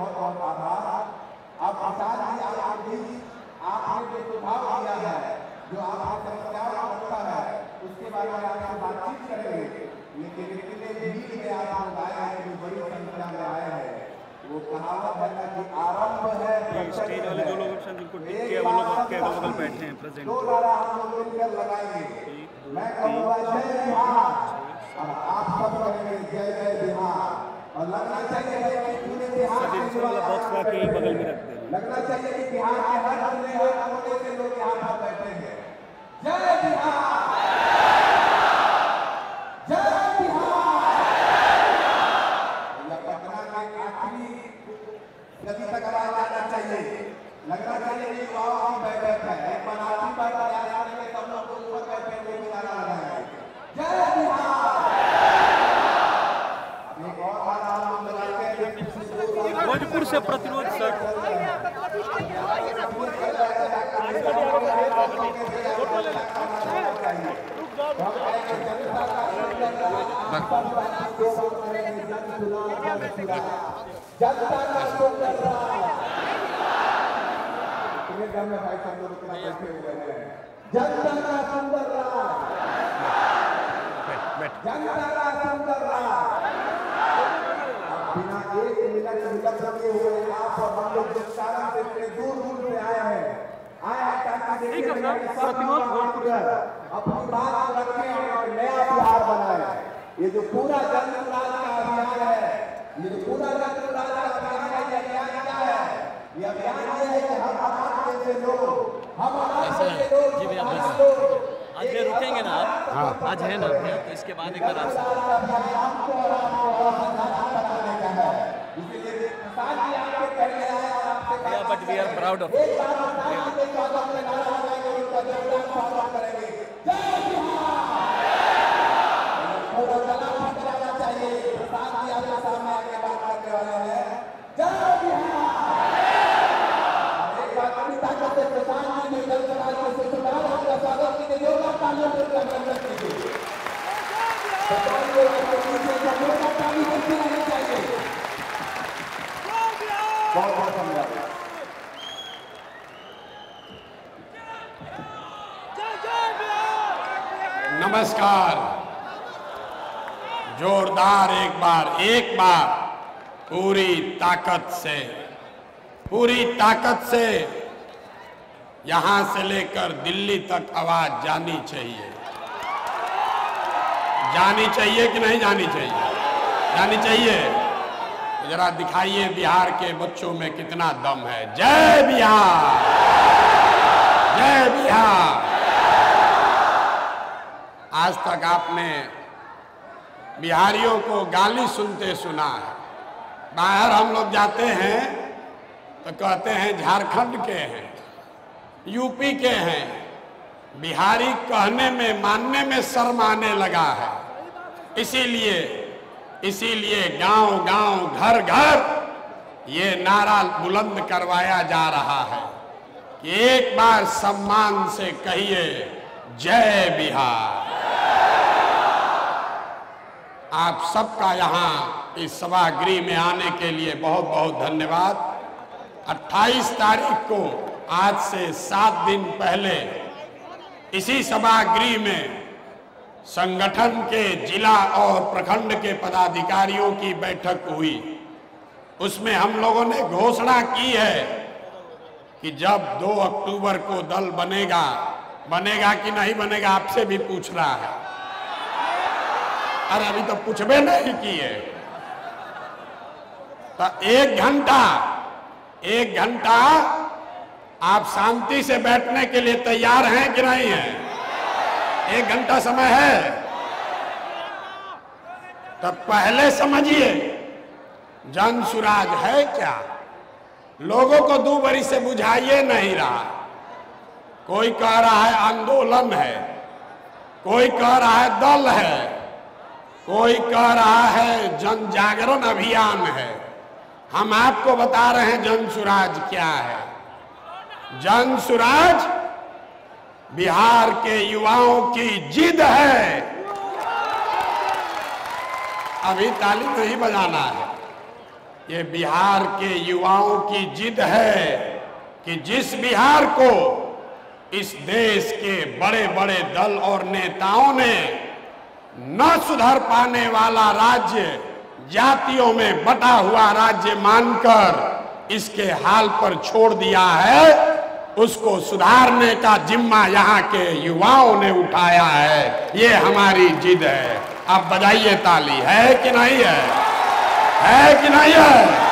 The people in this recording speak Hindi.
बहुत बहुत आभार। अब प्रसाद जी आपने जो सुझाव दिया है, जो आपकी समस्याओं का रखा है, उसके बारे में आपसे बातचीत करेंगे। लेकिन इतने भीड़ में आप लोग आए हैं, जो बड़ी संख्या में आए हैं, वो कहावत है ना कि आरंभ है। स्टेज वाले जो लोग जिनको टिक किया वो लोग आपके अगल बगल बैठे हैं प्रेजेंट। दो नारा हम लोग मिलकर लगाएंगे। मैं कहूँगा जय बिहार, और आप सब करेंगे जय जय बिहार। और लगना चाहिए कि पूरे बिहार के बॉक्स ला के बगल में रख दे। लगना चाहिए कि बिहार के हर जिले हर कोने से लोग यहाँ पर बैठे हैं। जय बिहार, जय बिहार। पटना के आखिरी गति तक आवाज आना चाहिए। लगना चाहिए कि युवाओं की बैठक है। एक बार आखिरी बार सब लोग ऊपर बैठे हुए नारा लगाएंगे जय बिहार। एक और नारा हम लगाते हैं भोजपुर से प्रतिरोध सर। जनता का सुंदर राज, तुम्हें घर में भाई सब लोग इतना बैठे हुए हैं। जनता का सुंदर राज, जनता का सुंदर राज। बिना एक मिनट विलंब लगे हुए आप और हम लोग जिस कारण से इतने दूर दूर से आए हैं ताकि देखिए अपनी बात रखें और नया बिहार बनाए। ये जो पूरा जनसुराज का अभियान है, ये जो पूरा जनसुराज का अभियान है, ये अभियान क्या है? ये अभियान ये है कि हम अनाथ जैसे लोग, हम अनाथ जैसे लोग आज ये रुकेंगे ना आप? हाँ आज है ना, तो इसके बाद एक बार आप but we are proud of बहुत धन्यवाद। नमस्कार। जोरदार एक बार पूरी ताकत से यहां से लेकर दिल्ली तक आवाज जानी चाहिए कि नहीं जानी चाहिए? जानी चाहिए। तो जरा दिखाइए बिहार के बच्चों में कितना दम है। जय बिहार, जय बिहार। आज तक आपने बिहारियों को गाली सुनते सुना है। बाहर हम लोग जाते हैं तो कहते हैं झारखंड के हैं, यूपी के हैं। बिहारी कहने में मानने में शर्म आने लगा है। इसीलिए गांव-गांव, घर-घर ये नारा बुलंद करवाया जा रहा है कि एक बार सम्मान से कहिए जय बिहार। आप सबका यहाँ इस सभागृह में आने के लिए बहुत बहुत धन्यवाद। 28 तारीख को आज से 7 दिन पहले इसी सभागृह में संगठन के जिला और प्रखंड के पदाधिकारियों की बैठक हुई। उसमें हम लोगों ने घोषणा की है कि जब 2 अक्टूबर को दल बनेगा कि नहीं बनेगा, आपसे भी पूछ रहा है। अरे अभी तो पूछबे नहीं किए। तो एक घंटा आप शांति से बैठने के लिए तैयार हैं कि नहीं हैं? 1 घंटा समय है। तो पहले समझिए जनसुराज है क्या। लोगों को 2 बरी से बुझाइए नहीं रहा। कोई कह रहा है आंदोलन है, कोई कह रहा है दल है, कोई कह रहा है जन जागरण अभियान है। हम आपको बता रहे हैं जनसुराज क्या है। जनसुराज बिहार के युवाओं की जिद है। अभी ताली नहीं बजाना है, ये बिहार के युवाओं की जिद है कि जिस बिहार को इस देश के बड़े बड़े दल और नेताओं ने न सुधर पाने वाला राज्य, जातियों में बटा हुआ राज्य मानकर इसके हाल पर छोड़ दिया है, उसको सुधारने का जिम्मा यहाँ के युवाओं ने उठाया है। ये हमारी जिद है। अब बजाइए ताली, है कि नहीं है? है कि नहीं है?